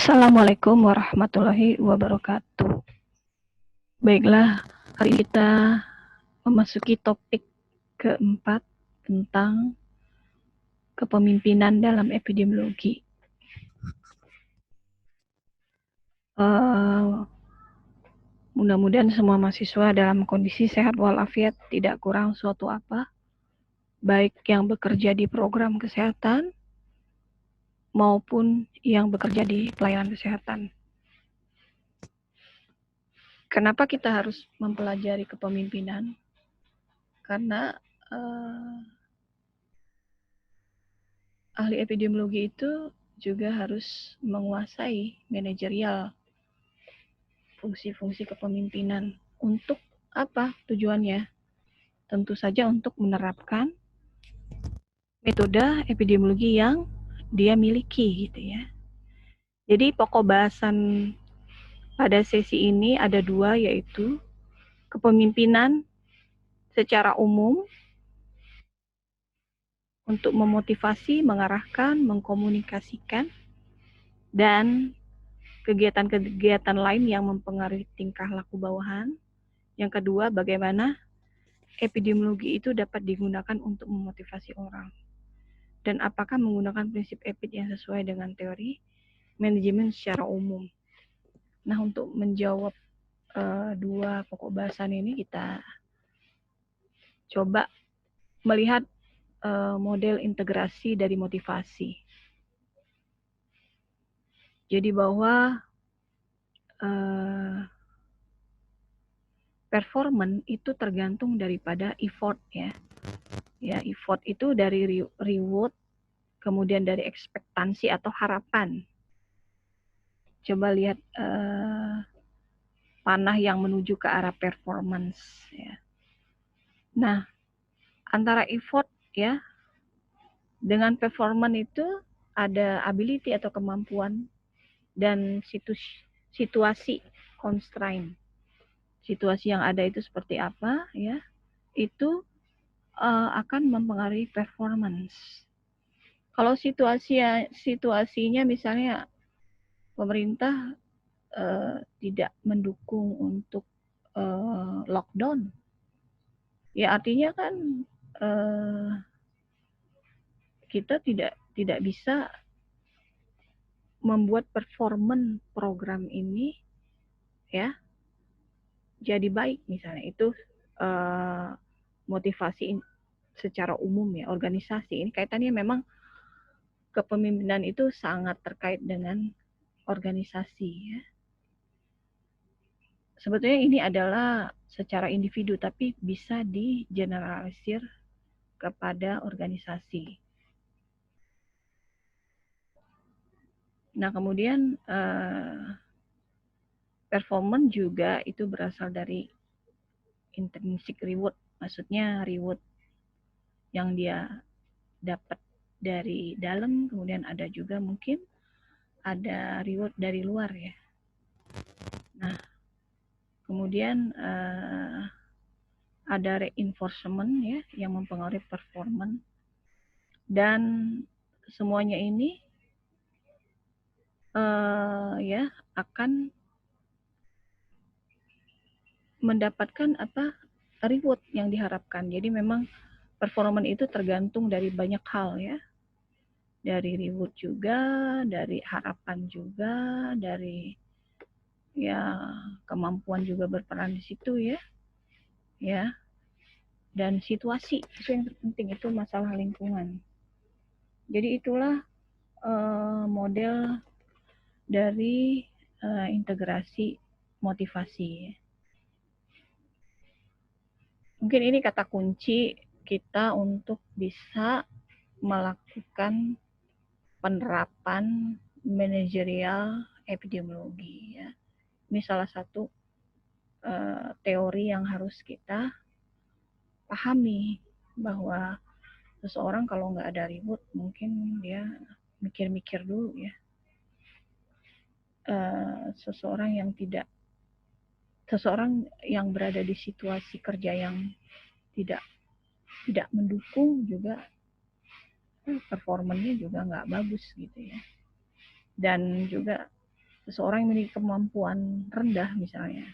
Assalamualaikum warahmatullahi wabarakatuh. Baiklah, hari ini kita memasuki topik keempat tentang kepemimpinan dalam epidemiologi. Mudah-mudahan semua mahasiswa dalam kondisi sehat walafiat, tidak kurang suatu apa, baik yang bekerja di program kesehatan maupun yang bekerja di pelayanan kesehatan. Kenapa kita harus mempelajari kepemimpinan? Karena ahli epidemiologi itu juga harus menguasai manajerial fungsi-fungsi kepemimpinan. Untuk apa tujuannya? Tentu saja untuk menerapkan metode epidemiologi yang dia miliki gitu ya. Jadi pokok bahasan pada sesi ini ada dua, yaitu kepemimpinan secara umum untuk memotivasi, mengarahkan, mengkomunikasikan, dan kegiatan-kegiatan lain yang mempengaruhi tingkah laku bawahan. Yang kedua, bagaimana epidemiologi itu dapat digunakan untuk memotivasi orang. Dan apakah menggunakan prinsip EPID yang sesuai dengan teori manajemen secara umum. Nah, untuk menjawab dua pokok bahasan ini, kita coba melihat model integrasi dari motivasi. Jadi bahwa performance itu tergantung daripada effort ya. Ya, effort itu dari reward, kemudian dari ekspektasi atau harapan. Coba lihat panah yang menuju ke arah performance ya. Nah, antara effort ya dengan performance itu ada ability atau kemampuan dan situasi constraint. Situasi yang ada itu seperti apa ya? Itu akan mempengaruhi performance. Kalau situasinya misalnya pemerintah tidak mendukung untuk lockdown, ya artinya kan kita tidak bisa membuat performance program ini ya jadi baik misalnya. Itu motivasi secara umum ya, organisasi. Ini kaitannya memang kepemimpinan itu sangat terkait dengan organisasi ya. Sebetulnya ini adalah secara individu, tapi bisa digeneralisir kepada organisasi. Nah, kemudian performance juga itu berasal dari intrinsic reward, maksudnya reward yang dia dapat dari dalam, kemudian ada juga mungkin ada reward dari luar ya. Nah, kemudian ada reinforcement ya yang mempengaruhi performance, dan semuanya ini ya akan mendapatkan reward yang diharapkan. Jadi memang performance itu tergantung dari banyak hal ya, dari reward juga, dari harapan juga, dari ya kemampuan juga berperan di situ ya, dan situasi itu yang terpenting, itu masalah lingkungan. Jadi itulah model dari integrasi motivasi. Mungkin ini kata kunci kita untuk bisa melakukan penerapan manajerial epidemiologi ya. Ini salah satu teori yang harus kita pahami, bahwa seseorang kalau nggak ada reward mungkin dia mikir-mikir dulu ya. Seseorang yang berada di situasi kerja yang tidak mendukung juga performanya juga nggak bagus gitu ya. Dan juga seseorang yang memiliki kemampuan rendah misalnya,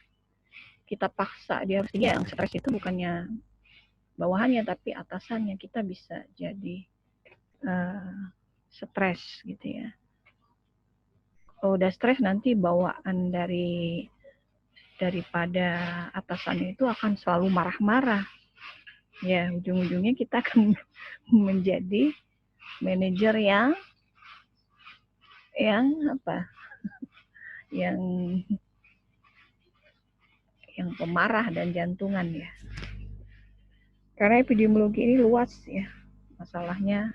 kita paksa dia harus yang stres itu bukannya bawahannya tapi atasannya, kita bisa jadi stres gitu ya. Kalau udah stres nanti bawaan daripada atasannya itu akan selalu marah-marah. Ya, ujung-ujungnya kita akan menjadi manajer yang apa? Yang pemarah dan jantungan ya. Karena epidemiologi ini luas ya. Masalahnya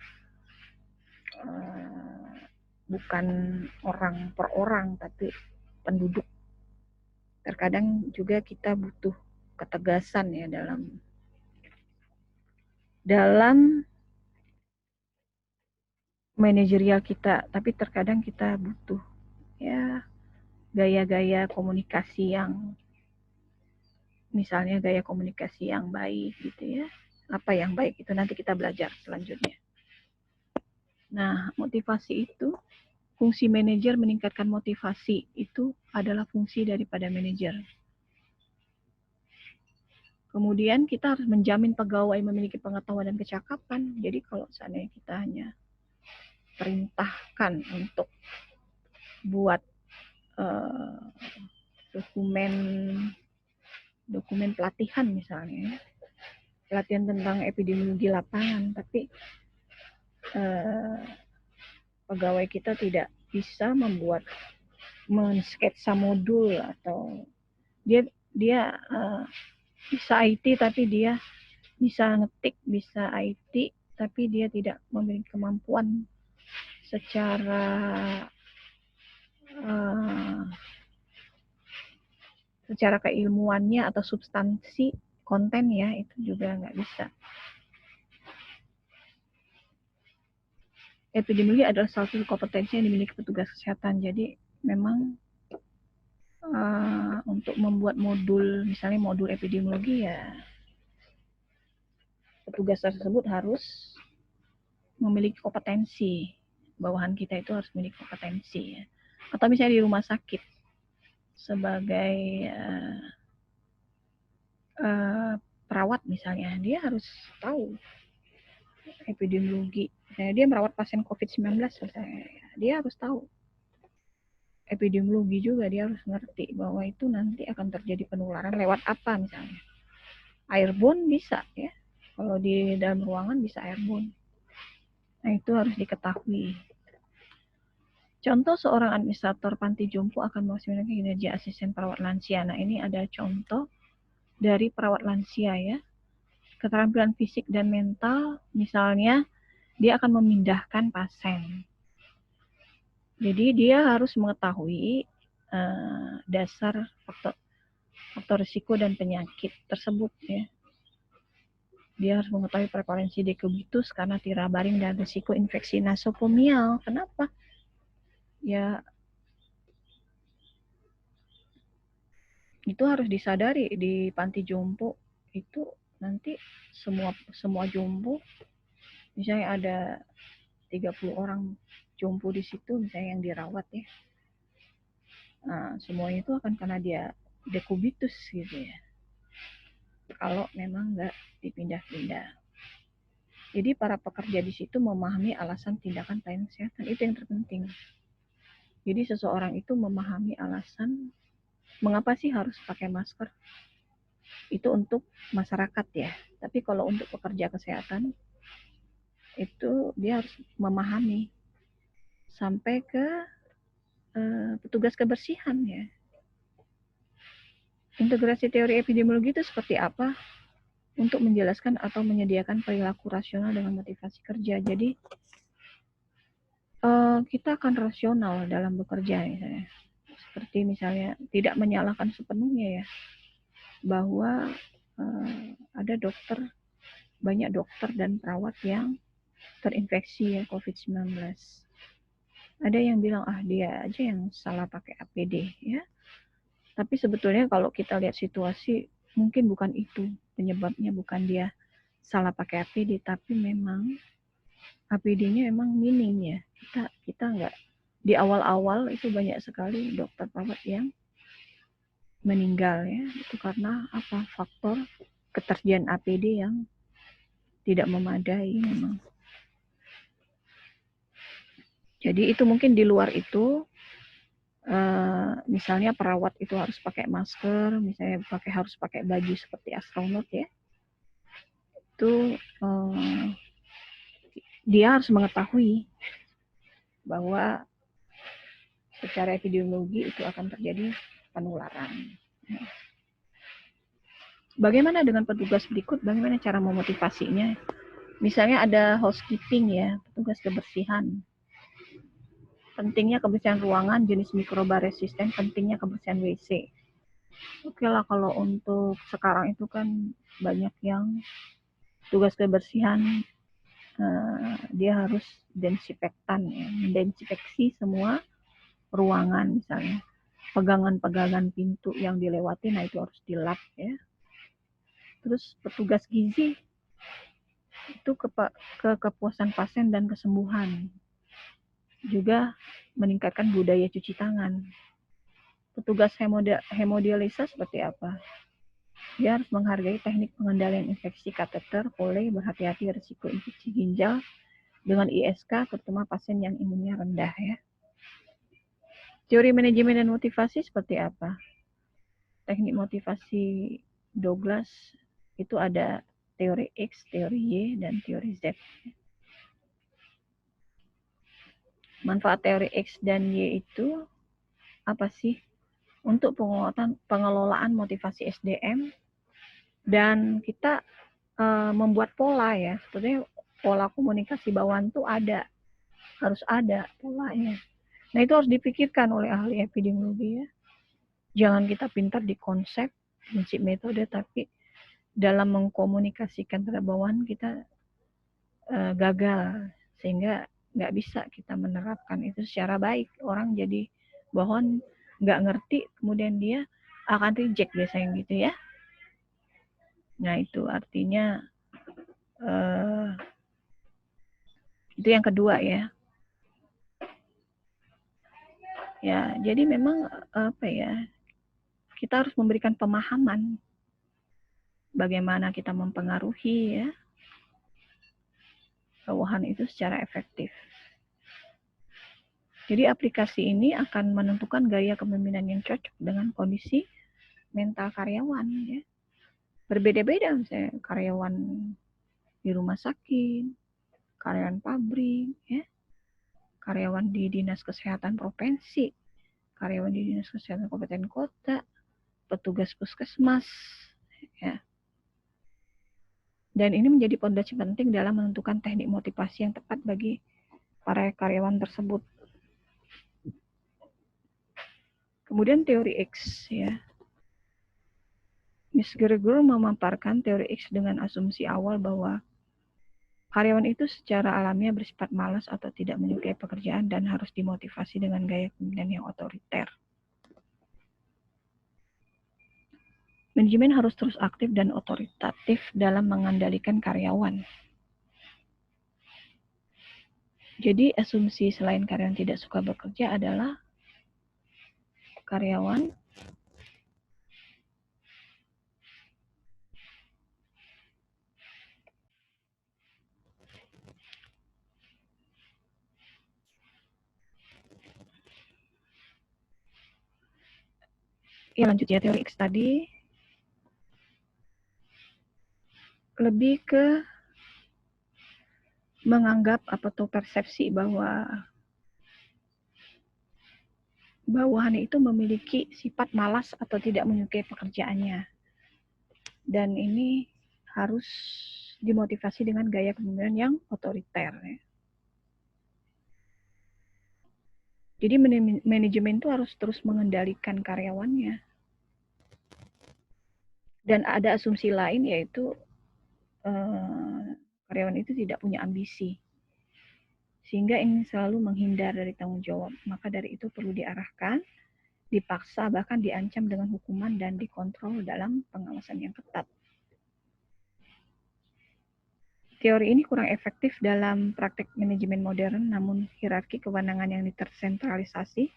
bukan orang per orang tapi penduduk. Terkadang juga kita butuh ketegasan ya dalam manajerial kita, tapi terkadang kita butuh ya gaya-gaya komunikasi yang misalnya gaya komunikasi yang baik gitu ya. Apa yang baik itu nanti kita belajar selanjutnya. Nah, motivasi itu, fungsi manajer meningkatkan motivasi itu adalah fungsi daripada manajer. Kemudian kita harus menjamin pegawai memiliki pengetahuan dan kecakapan. Jadi kalau seandainya kita hanya perintahkan untuk buat dokumen pelatihan misalnya, pelatihan tentang epidemiologi lapangan, tapi pegawai kita tidak bisa men-sketsa modul atau dia bisa IT tapi dia bisa ngetik, bisa IT tapi dia tidak memiliki kemampuan secara keilmuannya atau substansi konten ya, itu juga nggak bisa. Epidemiologi adalah salah satu kompetensi yang dimiliki petugas kesehatan. Jadi memang untuk membuat modul, misalnya modul epidemiologi ya, petugas tersebut harus memiliki kompetensi. Bawahan kita itu harus memiliki kompetensi ya. Atau misalnya di rumah sakit sebagai perawat misalnya, dia harus tahu epidemiologi. Misalnya dia merawat pasien COVID-19 misalnya, dia harus tahu epidemiologi juga, dia harus ngerti bahwa itu nanti akan terjadi penularan lewat apa misalnya. Airborne bisa ya, kalau di dalam ruangan bisa airborne. Nah itu harus diketahui. Contoh seorang administrator panti jompo akan memaksimalkan kinerja asisten perawat lansia. Nah ini ada contoh dari perawat lansia ya. Keterampilan fisik dan mental, misalnya dia akan memindahkan pasien. Jadi dia harus mengetahui dasar faktor risiko dan penyakit tersebut ya. Dia harus mengetahui prevalensi dekubitus karena tirabaring dan risiko infeksi nasokomial. Kenapa? Ya itu harus disadari di panti jompo itu nanti semua jompo misalnya ada 30 orang jompo di situ misalnya yang dirawat ya. Nah, semuanya itu akan karena dia dekubitus gitu ya. Kalau memang nggak dipindah-pindah. Jadi para pekerja di situ memahami alasan tindakan pelayanan kesehatan, itu yang terpenting. Jadi seseorang itu memahami alasan mengapa sih harus pakai masker. Itu untuk masyarakat ya. Tapi kalau untuk pekerja kesehatan itu dia harus memahami sampai ke petugas kebersihan ya. Integrasi teori epidemiologi itu seperti apa? Untuk menjelaskan atau menyediakan perilaku rasional dengan motivasi kerja. Jadi kita akan rasional dalam bekerja misalnya. Seperti misalnya tidak menyalahkan sepenuhnya ya, bahwa ada banyak dokter dan perawat yang terinfeksi ya COVID-19. Ada yang bilang dia aja yang salah pakai APD ya. Tapi sebetulnya kalau kita lihat situasi mungkin bukan itu penyebabnya, bukan dia salah pakai APD, tapi memang APD-nya memang minim ya. Kita nggak di awal-awal itu banyak sekali dokter perawat yang meninggal ya, itu karena apa? Faktor ketersediaan APD yang tidak memadai memang. Jadi itu mungkin di luar itu, misalnya perawat itu harus pakai masker, misalnya harus pakai baju seperti astronot ya. Itu dia harus mengetahui bahwa secara epidemiologi itu akan terjadi penularan. Bagaimana dengan petugas berikut? Bagaimana cara memotivasinya? Misalnya ada housekeeping ya, petugas kebersihan. Pentingnya kebersihan ruangan, jenis mikroba resisten, pentingnya kebersihan WC. Oke lah, kalau untuk sekarang itu kan banyak yang tugas kebersihan dia harus desinfektan ya, mendesinfeksi semua ruangan misalnya. Pegangan-pegangan pintu yang dilewati, nah itu harus dilap ya. Terus petugas gizi itu kepuasan pasien dan kesembuhan. Juga meningkatkan budaya cuci tangan. Petugas hemodialisa seperti apa? Dia harus menghargai teknik pengendalian infeksi kateter, boleh berhati-hati risiko infeksi ginjal dengan ISK, terutama pasien yang imunnya rendah ya. Teori manajemen dan motivasi seperti apa? Teknik motivasi Douglas itu ada teori X, teori Y, dan teori Z. Manfaat teori X dan Y itu apa sih? Untuk pengelolaan motivasi SDM, dan kita membuat pola ya. Sebetulnya pola komunikasi bawahan itu harus ada polanya. Nah itu harus dipikirkan oleh ahli epidemiologi ya. Jangan kita pintar di konsep, prinsip, metode, tapi dalam mengkomunikasikan terhadap bawahan kita gagal, sehingga nggak bisa kita menerapkan itu secara baik. Orang jadi bawahan nggak ngerti, kemudian dia akan reject biasanya gitu ya. Nah itu artinya itu yang kedua ya. Ya, jadi memang apa ya? Kita harus memberikan pemahaman bagaimana kita mempengaruhi ya bawahan itu secara efektif. Jadi aplikasi ini akan menentukan gaya kepemimpinan yang cocok dengan kondisi mental karyawan ya. Berbeda-beda misalnya karyawan di rumah sakit, karyawan pabrik ya, karyawan di dinas kesehatan provinsi, karyawan di dinas kesehatan kabupaten kota, petugas puskesmas ya. Dan ini menjadi pondasi penting dalam menentukan teknik motivasi yang tepat bagi para karyawan tersebut. Kemudian teori X ya. Miss Greger memaparkan teori X dengan asumsi awal bahwa karyawan itu secara alamiah bersifat malas atau tidak menyukai pekerjaan dan harus dimotivasi dengan gaya kepemimpinan yang otoriter. Manajemen harus terus aktif dan otoritatif dalam mengendalikan karyawan. Jadi asumsi selain karyawan tidak suka bekerja adalah karyawan ya lanjut ya, teori X tadi lebih ke menganggap atau persepsi bahwa bawahan itu memiliki sifat malas atau tidak menyukai pekerjaannya. Dan ini harus dimotivasi dengan gaya kepemimpinan yang otoriter. Ya. Jadi manajemen itu harus terus mengendalikan karyawannya. Dan ada asumsi lain yaitu karyawan itu tidak punya ambisi. Sehingga ingin selalu menghindar dari tanggung jawab. Maka dari itu perlu diarahkan, dipaksa, bahkan diancam dengan hukuman dan dikontrol dalam pengawasan yang ketat. Teori ini kurang efektif dalam praktek manajemen modern, namun hierarki kewenangan yang tersentralisasi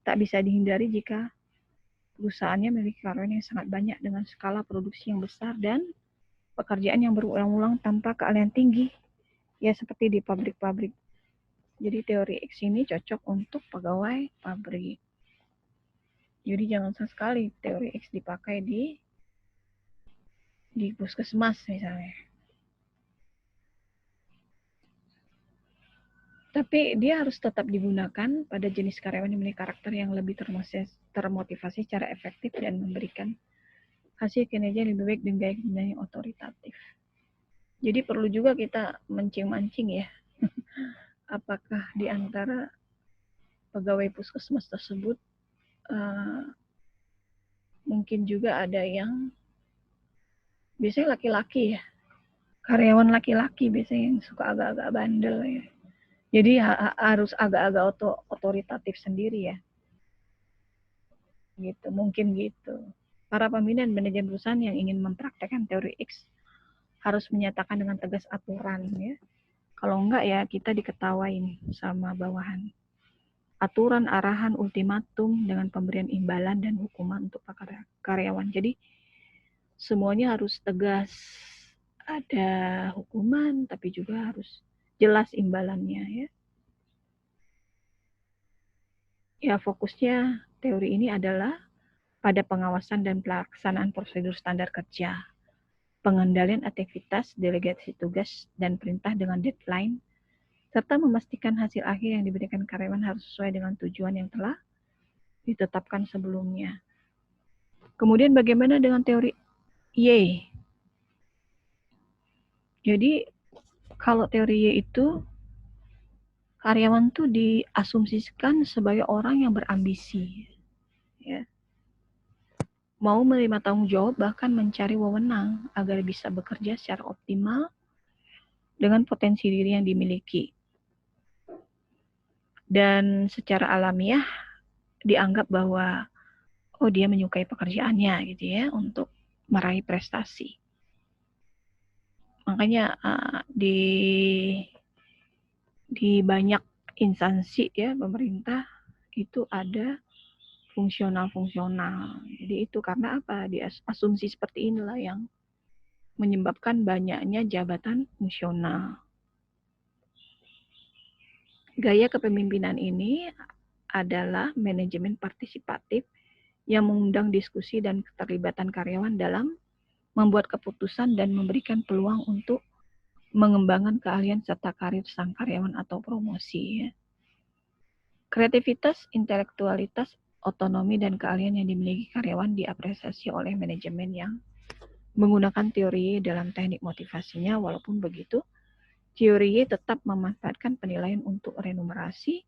tak bisa dihindari jika perusahaannya memiliki karyawan yang sangat banyak dengan skala produksi yang besar dan pekerjaan yang berulang-ulang tanpa keahlian tinggi, ya seperti di pabrik-pabrik. Jadi teori X ini cocok untuk pegawai pabrik. Jadi jangan sekali teori X dipakai di puskesmas misalnya. Tapi dia harus tetap digunakan pada jenis karyawan yang memiliki karakter yang lebih termotivasi secara efektif dan memberikan hasil kinerja yang lebih baik dengan gaya kepemimpinan yang otoritatif. Jadi perlu juga kita mancing-mancing ya. Apakah di antara pegawai puskesmas tersebut mungkin juga ada yang biasanya laki-laki ya. Karyawan laki-laki biasanya yang suka agak-agak bandel ya. Jadi harus agak-agak otoritatif sendiri ya. Gitu, mungkin gitu. Para pembina dan manajemen perusahaan yang ingin mempraktekkan teori X harus menyatakan dengan tegas aturan ya. Kalau enggak ya kita diketawain sama bawahan. Aturan, arahan, ultimatum dengan pemberian imbalan dan hukuman untuk karyawan. Jadi semuanya harus tegas. Ada hukuman tapi juga harus jelas imbalannya ya. Ya fokusnya teori ini adalah pada pengawasan dan pelaksanaan prosedur standar kerja, pengendalian aktivitas, delegasi tugas, dan perintah dengan deadline, serta memastikan hasil akhir yang diberikan karyawan harus sesuai dengan tujuan yang telah ditetapkan sebelumnya. Kemudian bagaimana dengan teori Y? Jadi kalau teori Y itu karyawan tuh diasumsikan sebagai orang yang berambisi, ya. Mau menerima tanggung jawab bahkan mencari wewenang agar bisa bekerja secara optimal dengan potensi diri yang dimiliki. Dan secara alamiah dianggap bahwa dia menyukai pekerjaannya gitu ya untuk meraih prestasi. Makanya di banyak instansi ya pemerintah itu ada fungsional. Jadi itu karena apa? Di asumsi seperti inilah yang menyebabkan banyaknya jabatan fungsional. Gaya kepemimpinan ini adalah manajemen partisipatif yang mengundang diskusi dan keterlibatan karyawan dalam membuat keputusan dan memberikan peluang untuk mengembangkan keahlian serta karir sang karyawan atau promosi. Ya. Kreativitas, intelektualitas, otonomi, dan keahlian yang dimiliki karyawan diapresiasi oleh manajemen yang menggunakan teori dalam teknik motivasinya. Walaupun begitu, teori tetap memanfaatkan penilaian untuk remunerasi,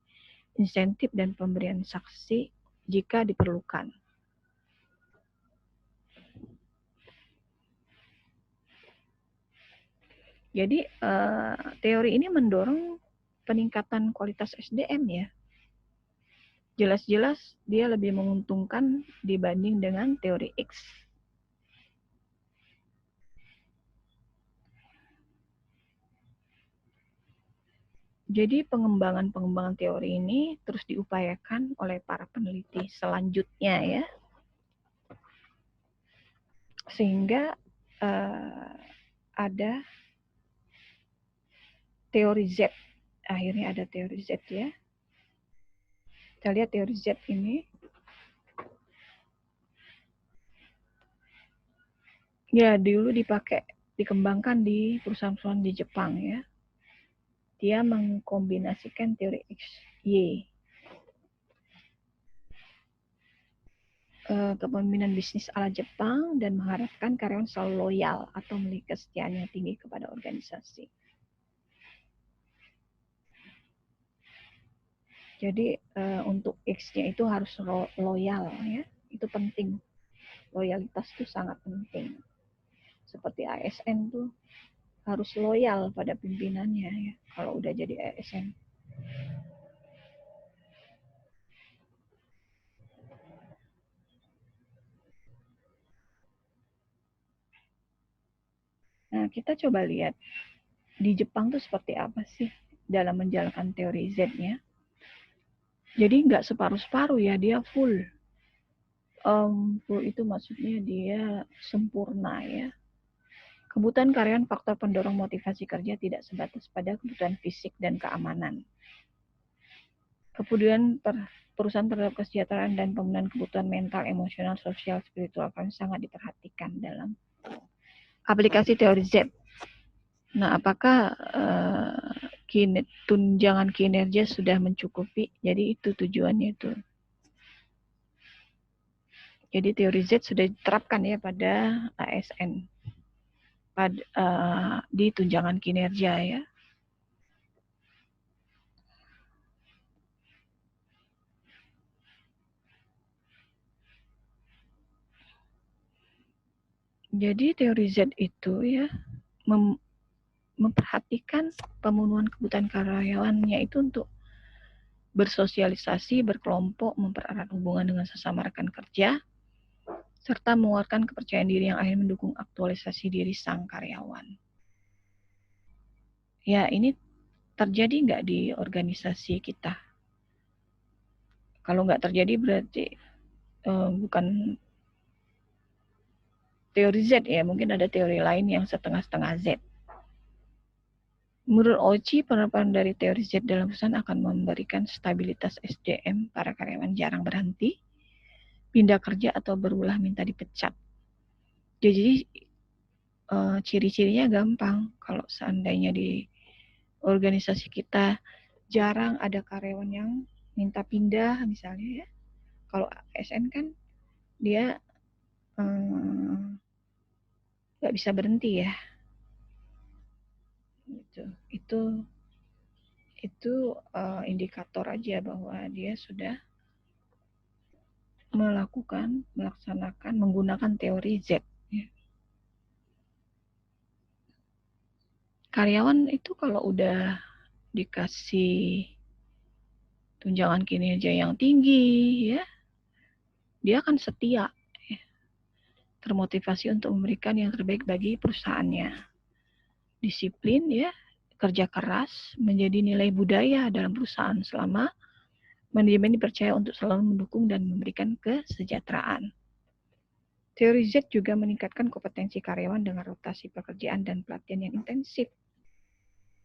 insentif, dan pemberian sanksi jika diperlukan. Jadi teori ini mendorong peningkatan kualitas SDM ya. Jelas-jelas dia lebih menguntungkan dibanding dengan teori X. Jadi pengembangan teori ini terus diupayakan oleh para peneliti selanjutnya ya. Sehingga ada teori Z. Akhirnya ada teori Z ya. Kita lihat teori Z ini. Ya, dulu dikembangkan di perusahaan-perusahaan di Jepang ya. Dia mengkombinasikan teori X, Y. Kepemimpinan bisnis ala Jepang dan mengharapkan karyawan selalu loyal atau memiliki kesetiaan yang tinggi kepada organisasi. Jadi untuk X-nya itu harus loyal ya, itu penting. Loyalitas itu sangat penting. Seperti ASN tuh harus loyal pada pimpinannya ya kalau udah jadi ASN. Nah, kita coba lihat di Jepang tuh seperti apa sih dalam menjalankan teori Z-nya. Jadi nggak separuh-separuh ya, dia full. Full itu maksudnya dia sempurna ya. Kebutuhan karyawan faktor pendorong motivasi kerja tidak sebatas pada kebutuhan fisik dan keamanan. Kemudian perusahaan terhadap kesejahteraan dan pemenuhan kebutuhan mental, emosional, sosial, spiritual kami sangat diperhatikan dalam aplikasi teori Z. Nah, apakah tunjangan kinerja sudah mencukupi? Jadi itu tujuannya itu. Jadi teori Z sudah diterapkan ya pada ASN, di tunjangan kinerja ya. Jadi teori Z itu ya memperhatikan pemenuhan kebutuhan karyawannya itu untuk bersosialisasi, berkelompok, mempererat hubungan dengan sesama rekan kerja, serta menguatkan kepercayaan diri yang akhirnya mendukung aktualisasi diri sang karyawan. Ya, ini terjadi nggak di organisasi kita? Kalau nggak terjadi berarti bukan teori Z ya, mungkin ada teori lain yang setengah-setengah Z. Menurut Ochi, penerapan dari teori Z dalam perusahaan akan memberikan stabilitas SDM, para karyawan jarang berhenti, pindah kerja atau berulah minta dipecat. Jadi ciri-cirinya gampang. Kalau seandainya di organisasi kita jarang ada karyawan yang minta pindah misalnya ya. Kalau ASN kan dia nggak bisa berhenti ya. Itu indikator aja bahwa dia sudah melaksanakan menggunakan teori Z. Ya. Karyawan itu kalau udah dikasih tunjangan kinerja yang tinggi, ya, dia akan setia, ya, termotivasi untuk memberikan yang terbaik bagi perusahaannya. Disiplin, ya, kerja keras menjadi nilai budaya dalam perusahaan selama manajemen dipercaya untuk selalu mendukung dan memberikan kesejahteraan. Teori Z juga meningkatkan kompetensi karyawan dengan rotasi pekerjaan dan pelatihan yang intensif.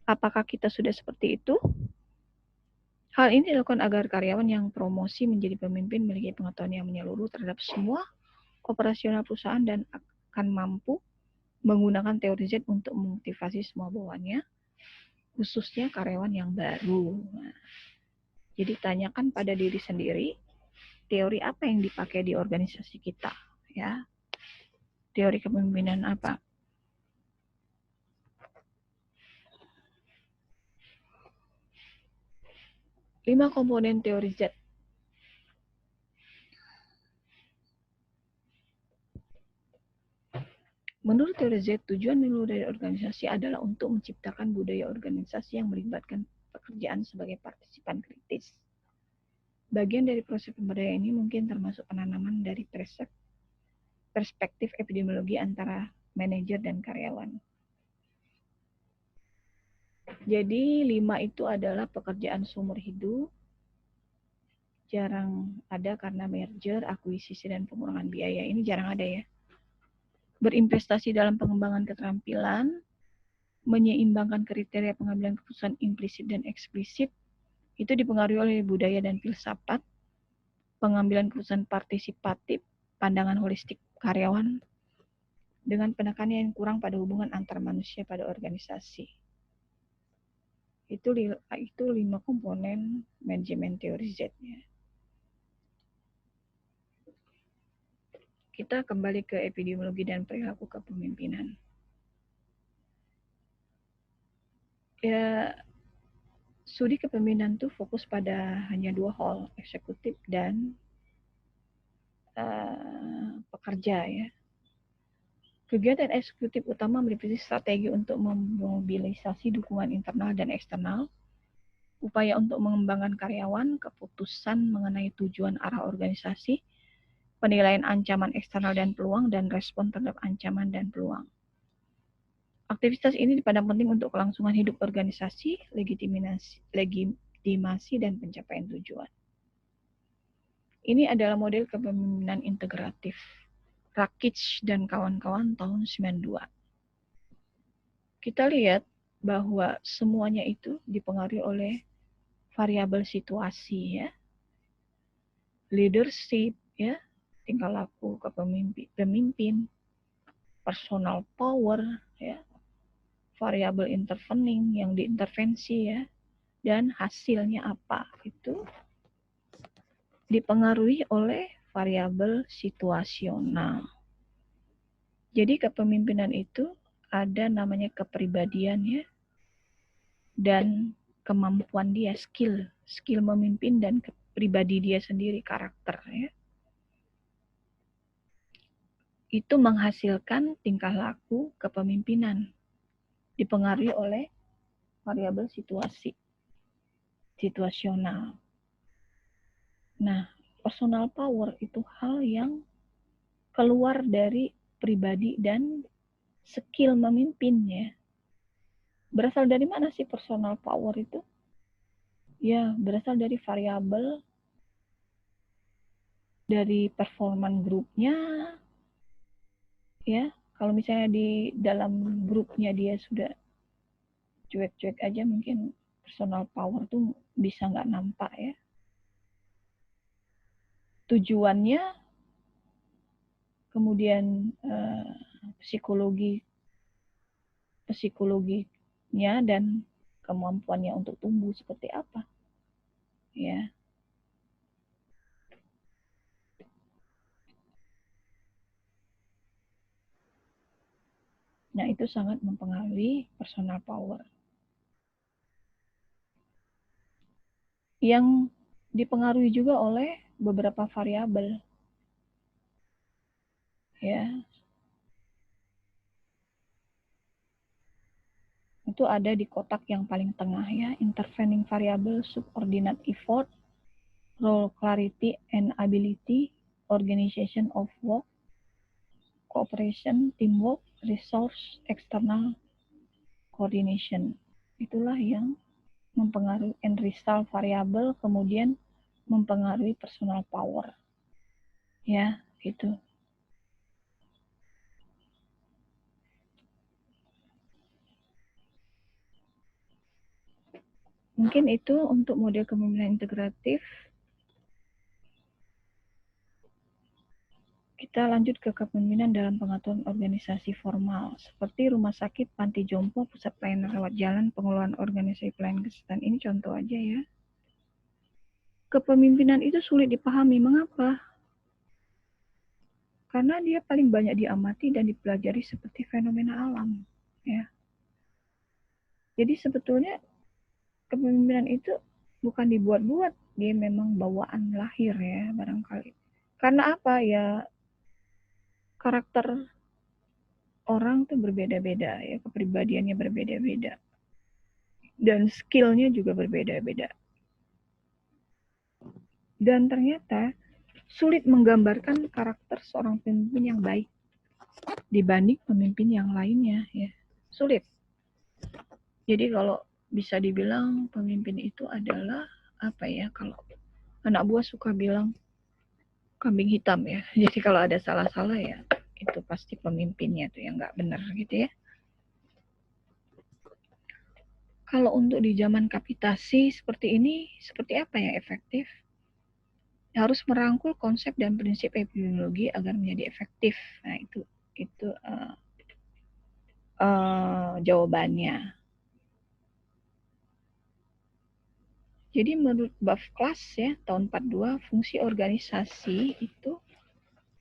Apakah kita sudah seperti itu? Hal ini dilakukan agar karyawan yang promosi menjadi pemimpin memiliki pengetahuan yang menyeluruh terhadap semua operasional perusahaan dan akan mampu menggunakan teori Z untuk memotivasi semua bawahannya, khususnya karyawan yang baru. Nah, jadi tanyakan pada diri sendiri, teori apa yang dipakai di organisasi kita, ya? Teori kepemimpinan apa? Lima komponen teori Z. Menurut teori Z, tujuan menyeluruh dari organisasi adalah untuk menciptakan budaya organisasi yang melibatkan pekerjaan sebagai partisipan kritis. Bagian dari proses pemberdayaan ini mungkin termasuk penanaman dari perspektif epidemiologi antara manajer dan karyawan. Jadi 5 itu adalah pekerjaan seumur hidup, jarang ada karena merger, akuisisi, dan pengurangan biaya. Ini jarang ada ya. Berinvestasi dalam pengembangan keterampilan, menyeimbangkan kriteria pengambilan keputusan implisit dan eksplisit, itu dipengaruhi oleh budaya dan filsafat, pengambilan keputusan partisipatif, pandangan holistik karyawan, dengan penekanan yang kurang pada hubungan antar manusia pada organisasi. Itu 5 komponen manajemen teori Z. Kita kembali ke epidemiologi dan perilaku kepemimpinan. Ya, studi kepemimpinan itu fokus pada hanya 2 hal, eksekutif dan pekerja ya. Kegiatan eksekutif utama meliputi strategi untuk memobilisasi dukungan internal dan eksternal, upaya untuk mengembangkan karyawan, keputusan mengenai tujuan arah organisasi, penilaian ancaman eksternal dan peluang, dan respon terhadap ancaman dan peluang. Aktivitas ini dipandang penting untuk kelangsungan hidup organisasi, legitimasi dan pencapaian tujuan. Ini adalah model kepemimpinan integratif. Rakic dan kawan-kawan tahun 92. Kita lihat bahwa semuanya itu dipengaruhi oleh variabel situasi, ya. Leadership, ya, tingkah laku pemimpin, personal power, ya, variabel intervening yang diintervensi, ya, dan hasilnya apa, itu dipengaruhi oleh variabel situasional. Jadi kepemimpinan itu ada namanya kepribadian, ya, dan kemampuan dia, skill memimpin dan pribadi dia sendiri, karakter, ya. Itu menghasilkan tingkah laku kepemimpinan, dipengaruhi oleh variabel situasional. Nah, personal power itu hal yang keluar dari pribadi dan skill memimpin, ya. Berasal dari mana sih personal power itu? Ya, berasal dari variabel dari performan grupnya, ya. Kalau misalnya di dalam grupnya dia sudah cuek-cuek aja, mungkin personal power tuh bisa nggak nampak, ya. Tujuannya, kemudian psikologinya dan kemampuannya untuk tumbuh seperti apa, ya. Nah, itu sangat mempengaruhi personal power. Yang dipengaruhi juga oleh beberapa variabel, ya. Itu ada di kotak yang paling tengah, ya. Intervening variable, subordinate effort, role clarity and ability, organization of work, cooperation, teamwork, resource, external coordination. Itulah yang mempengaruhi end result variable, kemudian mempengaruhi personal power, ya, gitu. Mungkin itu untuk model kepemimpinan integratif. Kita lanjut ke kepemimpinan dalam pengaturan organisasi formal, seperti rumah sakit, panti jompo, pusat pelayanan rawat jalan, pengelolaan organisasi pelayanan kesehatan. Ini contoh aja, ya. Kepemimpinan itu sulit dipahami. Mengapa? Karena dia paling banyak diamati dan dipelajari seperti fenomena alam, ya. Jadi sebetulnya kepemimpinan itu bukan dibuat-buat, dia memang bawaan lahir, ya, barangkali. Karena apa, ya, karakter orang tuh berbeda-beda, ya, kepribadiannya berbeda-beda, dan skillnya juga berbeda-beda. Dan ternyata sulit menggambarkan karakter seorang pemimpin yang baik dibanding pemimpin yang lainnya, ya. Sulit. Jadi kalau bisa dibilang pemimpin itu adalah apa, ya, kalau anak buah suka bilang kambing hitam, ya. Jadi kalau ada salah-salah, ya, itu pasti pemimpinnya tuh yang nggak benar, gitu, ya. Kalau untuk di zaman kapitasi seperti ini, seperti apa yang efektif? Harus merangkul konsep dan prinsip epidemiologi agar menjadi efektif. Nah, itu jawabannya. Jadi menurut Bafklas, ya, tahun 42, fungsi organisasi itu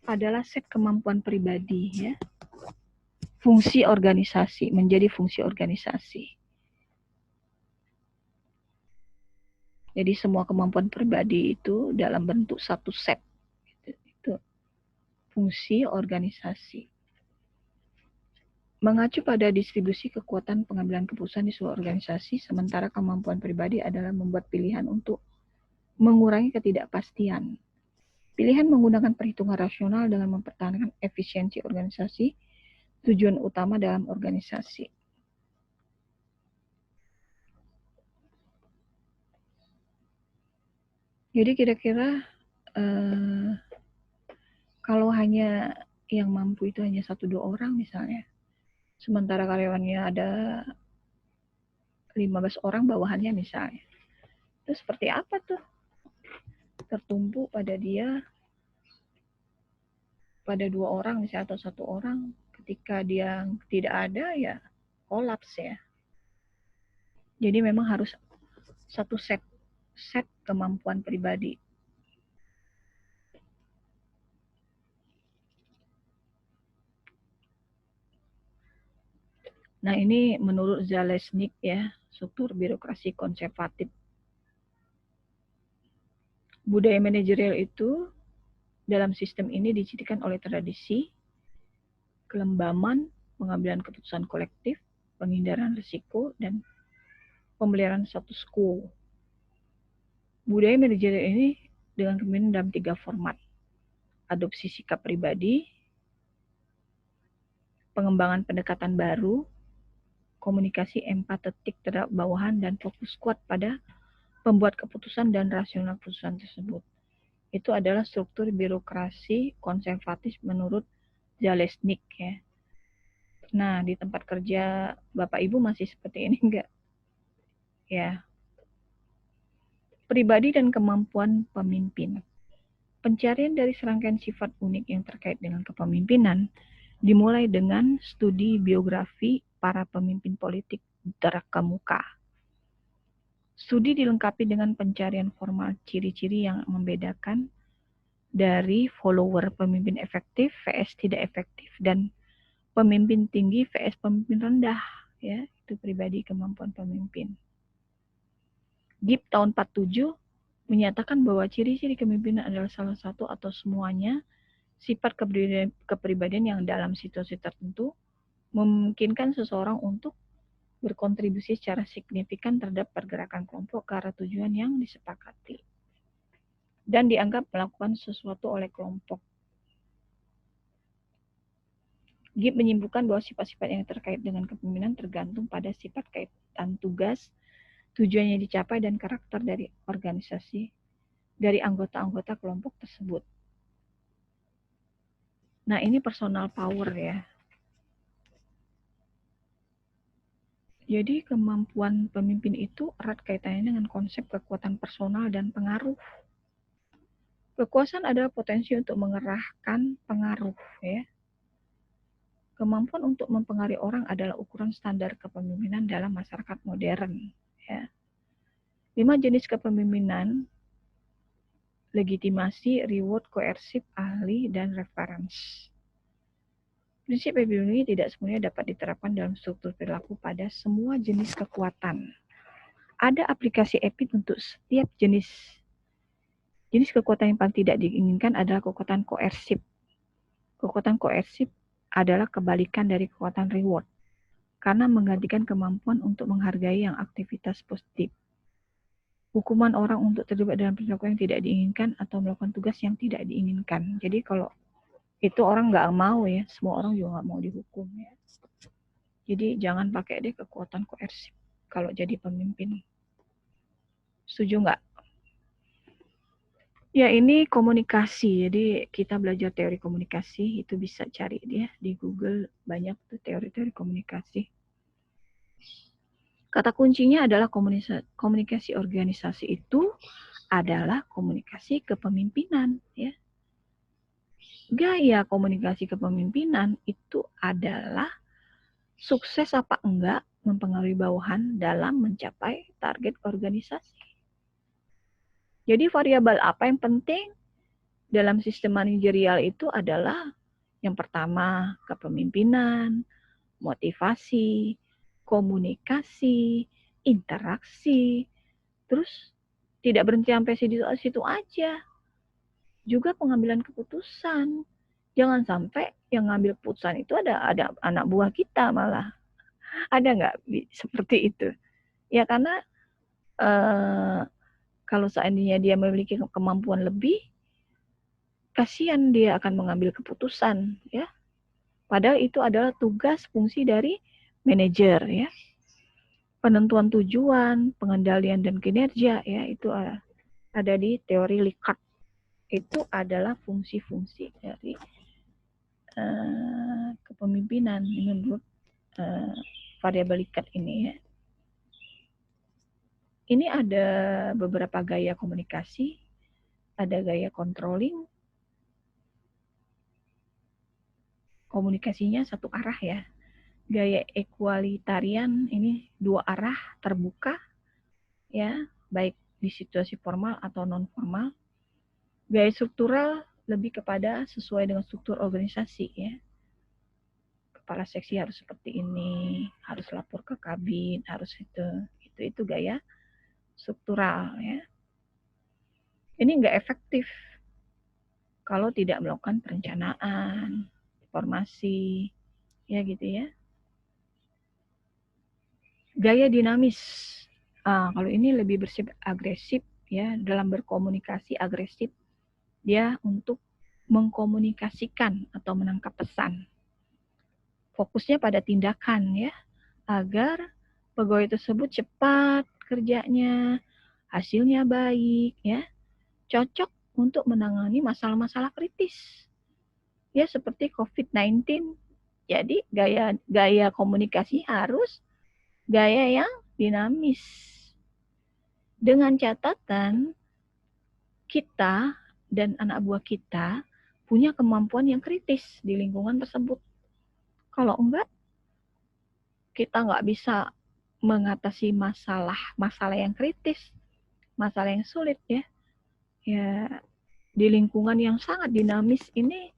adalah set kemampuan pribadi, ya. Fungsi organisasi menjadi fungsi organisasi. Jadi semua kemampuan pribadi itu dalam bentuk satu set. Itu fungsi organisasi. Mengacu pada distribusi kekuatan pengambilan keputusan di sebuah organisasi, sementara kemampuan pribadi adalah membuat pilihan untuk mengurangi ketidakpastian. Pilihan menggunakan perhitungan rasional dengan mempertahankan efisiensi organisasi, tujuan utama dalam organisasi. Jadi kira-kira kalau hanya yang mampu itu hanya 1-2 orang misalnya, sementara karyawannya ada 15 orang bawahannya misalnya, itu seperti apa tuh? Tertumpu pada dia, pada 2 orang misalnya atau 1 orang, ketika dia tidak ada ya kolaps ya. Jadi memang harus satu set kemampuan pribadi. Nah, ini menurut Zalesnik ya, struktur birokrasi konservatif. Budaya manajerial itu dalam sistem ini dicirikan oleh tradisi, kelembaman, pengambilan keputusan kolektif, penghindaran risiko, dan pemeliharaan status quo. Budaya manajerial ini dengan kemungkinan dalam 3 format. Adopsi sikap pribadi, pengembangan pendekatan baru, komunikasi empatetik terhadap bawahan, dan fokus kuat pada pembuat keputusan dan rasional keputusan tersebut. Itu adalah struktur birokrasi konservatif menurut Zalesnik ya. Nah, di tempat kerja Bapak Ibu masih seperti ini enggak? Ya. Pribadi dan kemampuan pemimpin. Pencarian dari serangkaian sifat unik yang terkait dengan kepemimpinan dimulai dengan studi biografi para pemimpin politik terkemuka. Studi dilengkapi dengan pencarian formal ciri-ciri yang membedakan dari follower pemimpin efektif vs tidak efektif dan pemimpin tinggi vs pemimpin rendah ya, itu pribadi kemampuan pemimpin. Gibb tahun 47 menyatakan bahwa ciri-ciri kepemimpinan adalah salah satu atau semuanya sifat kepribadian yang dalam situasi tertentu memungkinkan seseorang untuk berkontribusi secara signifikan terhadap pergerakan kelompok ke arah tujuan yang disepakati dan dianggap melakukan sesuatu oleh kelompok. Gibb menyimpulkan bahwa sifat-sifat yang terkait dengan kepemimpinan tergantung pada sifat kaitan tugas, tujuannya dicapai, dan karakter dari organisasi dari anggota-anggota kelompok tersebut. Nah, ini personal power ya. Jadi kemampuan pemimpin itu erat kaitannya dengan konsep kekuatan personal dan pengaruh. Kekuasaan adalah potensi untuk mengerahkan pengaruh ya. Kemampuan untuk mempengaruhi orang adalah ukuran standar kepemimpinan dalam masyarakat modern ya. 5 jenis kepemimpinan: legitimasi, reward, koersif, ahli, dan reference. Prinsip epidemiologi tidak sepenuhnya dapat diterapkan dalam struktur perilaku pada semua jenis kekuatan. Ada aplikasi EPID untuk setiap jenis. Jenis kekuatan yang paling tidak diinginkan adalah kekuatan koersif. Kekuatan koersif adalah kebalikan dari kekuatan reward, karena menggantikan kemampuan untuk menghargai yang aktivitas positif. Hukuman orang untuk terlibat dalam perilaku yang tidak diinginkan atau melakukan tugas yang tidak diinginkan. Jadi kalau itu orang nggak mau ya, semua orang juga nggak mau dihukum ya. Jadi jangan pakai deh kekuatan koersif kalau jadi pemimpin. Setuju nggak? Ya, ini komunikasi. Jadi kita belajar teori komunikasi, itu bisa cari dia di Google, banyak tuh teori-teori komunikasi. Kata kuncinya adalah komunikasi organisasi itu adalah komunikasi kepemimpinan ya. Gaya komunikasi kepemimpinan itu adalah sukses apa enggak mempengaruhi bawahan dalam mencapai target organisasi. Jadi variabel apa yang penting dalam sistem manajerial itu adalah yang pertama kepemimpinan, motivasi, komunikasi, interaksi, terus tidak berhenti sampai situ aja. Juga pengambilan keputusan. Jangan sampai yang ngambil keputusan itu ada anak buah kita malah. Ada nggak seperti itu? Ya karena kalau seandainya dia memiliki kemampuan lebih, kasihan dia akan mengambil keputusan ya. Padahal itu adalah tugas fungsi dari manajer ya. Penentuan tujuan, pengendalian dan kinerja ya, itu ada di teori Likert. Itu adalah fungsi-fungsi dari kepemimpinan menurut variabel Likert ini ya. Ini ada beberapa gaya komunikasi, ada gaya controlling, komunikasinya satu arah ya. Gaya equalitarian ini dua arah terbuka ya, baik di situasi formal atau non formal. Gaya struktural lebih kepada sesuai dengan struktur organisasi ya. Kepala seksi harus seperti ini, harus lapor ke kabin, harus itu gaya struktural ya. Ini nggak efektif kalau tidak melakukan perencanaan, formasi, ya gitu ya. Gaya dinamis, kalau ini lebih bersifat agresif ya, dalam berkomunikasi agresif, dia untuk mengkomunikasikan atau menangkap pesan. Fokusnya pada tindakan ya, agar pegawai tersebut cepat kerjanya, hasilnya baik ya, cocok untuk menangani masalah-masalah kritis. Ya seperti COVID-19. Jadi gaya komunikasi harus gaya yang dinamis. Dengan catatan kita dan anak buah kita punya kemampuan yang kritis di lingkungan tersebut. Kalau enggak, kita nggak bisa mengatasi masalah yang kritis, masalah yang sulit ya. Ya di lingkungan yang sangat dinamis ini,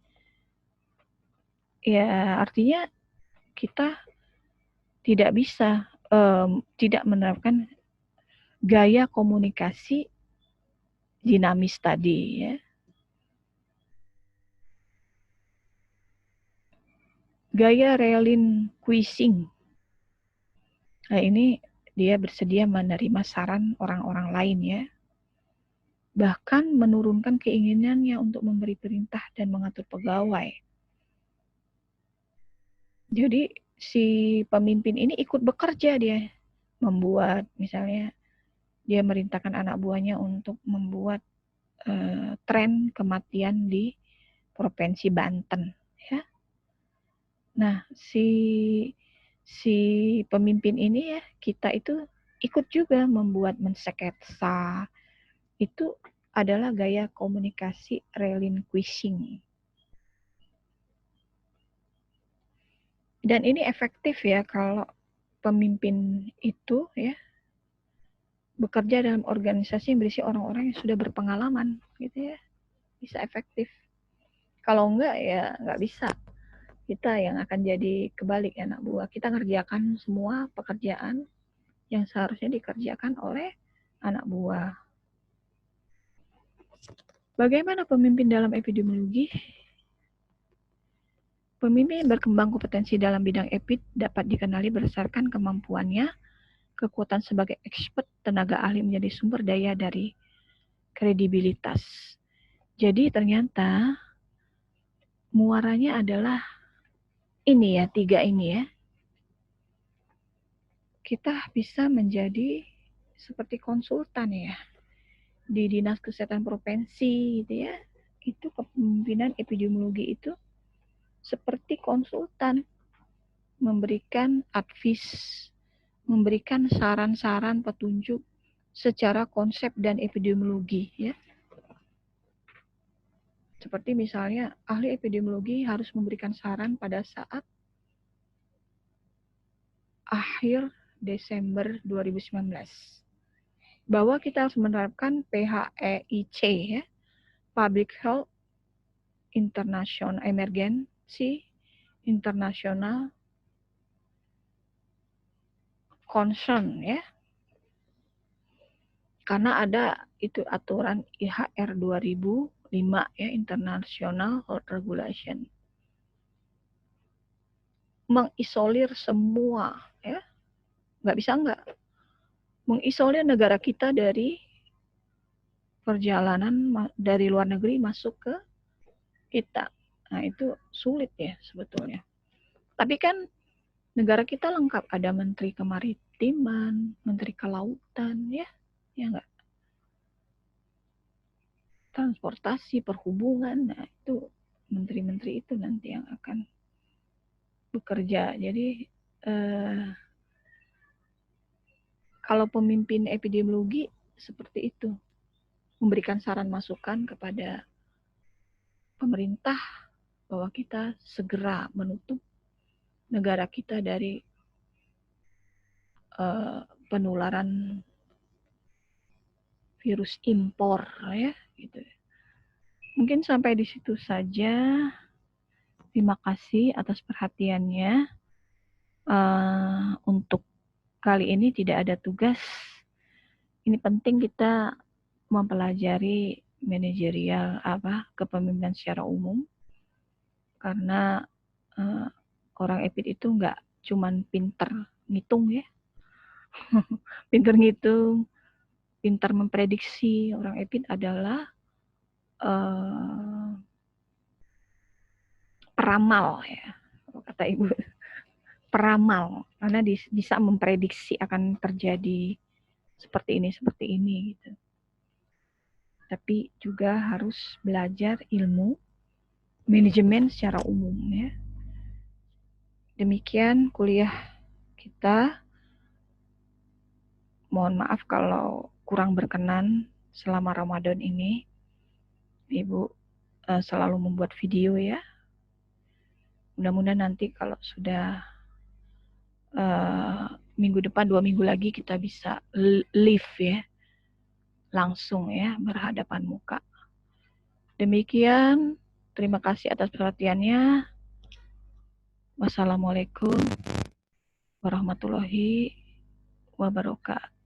ya artinya kita tidak bisa tidak menerapkan gaya komunikasi dinamis tadi ya. Gaya relinquishing. Nah, ini dia bersedia menerima saran orang-orang lain ya. Bahkan menurunkan keinginannya untuk memberi perintah dan mengatur pegawai. Jadi si pemimpin ini ikut bekerja dia. Membuat misalnya dia merintahkan anak buahnya untuk membuat tren kematian di Provinsi Banten ya. Nah, si pemimpin ini ya, kita itu ikut juga membuat mensketsa. Itu adalah gaya komunikasi relinquishing. Dan ini efektif ya kalau pemimpin itu ya bekerja dalam organisasi yang berisi orang-orang yang sudah berpengalaman gitu ya. Bisa efektif. Kalau enggak ya enggak bisa. Kita yang akan jadi kebalik anak buah. Kita ngerjakan semua pekerjaan yang seharusnya dikerjakan oleh anak buah. Bagaimana pemimpin dalam epidemiologi? Pemimpin yang berkembang kompetensi dalam bidang epid dapat dikenali berdasarkan kemampuannya, kekuatan sebagai expert, tenaga ahli menjadi sumber daya dari kredibilitas. Jadi ternyata muaranya adalah ini ya, 3 ini ya. Kita bisa menjadi seperti konsultan ya di Dinas Kesehatan Provinsi gitu ya. Itu kepemimpinan epidemiologi itu seperti konsultan, memberikan advice, memberikan saran-saran petunjuk secara konsep dan epidemiologi ya. Seperti misalnya ahli epidemiologi harus memberikan saran pada saat akhir Desember 2019 bahwa kita harus menerapkan PHEIC ya, Public Health International Emergency International Concern ya. Karena ada itu aturan IHR 2005 ya, International Health Regulation. Mengisolir semua ya. Nggak bisa nggak. Mengisolir negara kita dari perjalanan dari luar negeri masuk ke kita. Nah, itu sulit ya sebetulnya. Tapi kan negara kita lengkap, ada Menteri Kemaritiman, Menteri Kelautan ya. Ya enggak? transportasi, perhubungan. Nah, itu menteri-menteri itu nanti yang akan bekerja. Jadi kalau pemimpin epidemiologi seperti itu, memberikan saran masukan kepada pemerintah bahwa kita segera menutup negara kita dari penularan virus impor, ya, gitu. Mungkin sampai di situ saja. Terima kasih atas perhatiannya. Untuk kali ini tidak ada tugas. Ini penting kita mempelajari manajerial kepemimpinan secara umum, karena orang EPID itu nggak cuman pinter ngitung, ya. Pinter ngitung, pinter memprediksi. Orang EPID adalah peramal, ya, kata Ibu. Peramal, karena bisa memprediksi akan terjadi seperti ini gitu. Tapi juga harus belajar ilmu manajemen secara umum, ya. Demikian kuliah kita. Mohon maaf kalau kurang berkenan selama Ramadan ini. Ibu selalu membuat video, ya. Mudah-mudahan nanti kalau sudah minggu depan, 2 minggu lagi, kita bisa live, ya, langsung, ya, berhadapan muka. Demikian, terima kasih atas perhatiannya. Wassalamualaikum warahmatullahi wabarakatuh.